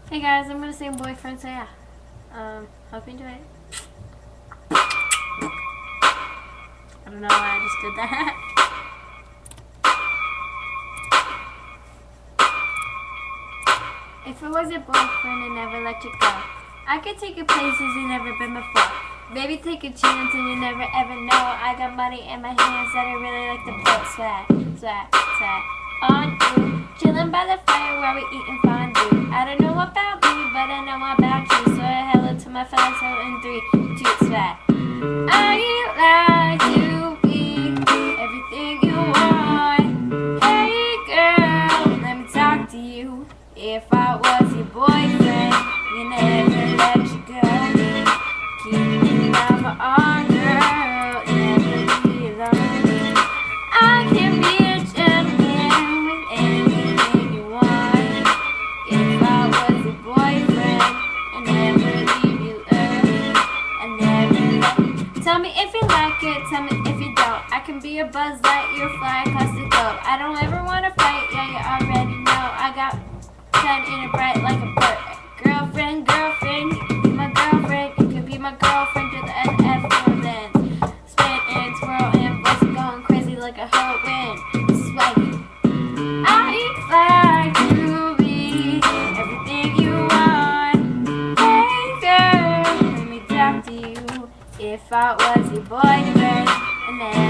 Hey guys, I'm gonna sing Boyfriend, so yeah. Hope you enjoy it. I don't know why I just did that. If it was your boyfriend and never let you go, I could take you places you never been before. Baby, take a chance and you never ever know. I got money in my hands that I really like to put. Swag, swag, swag on you. Chillin' by the fire while we eatin' fondue. I don't know about me, but I know about you. So hello to my fellas, so in 3, 2, swag. I like to be everything you want. Hey girl, let me talk to you. If I was your boyfriend, you never let you go. Keep me on my arm, girl, never be alone. I can be a gentleman with anything you want. If I was your boyfriend, I never leave you alone. I never. Tell me if you like it, tell me if you don't. I can be a Buzz Lightyear, fly across the globe. I don't ever wanna fight, yeah, you already know. I got in it bright like a bird. Girlfriend, girlfriend, you could be my girlfriend. You could be my girlfriend to the NF then. Spin and twirl and voice going crazy like a whirlwind. Swaggy. I like to be everything you want. Hey girl, let me talk to you. If I was your boyfriend, and then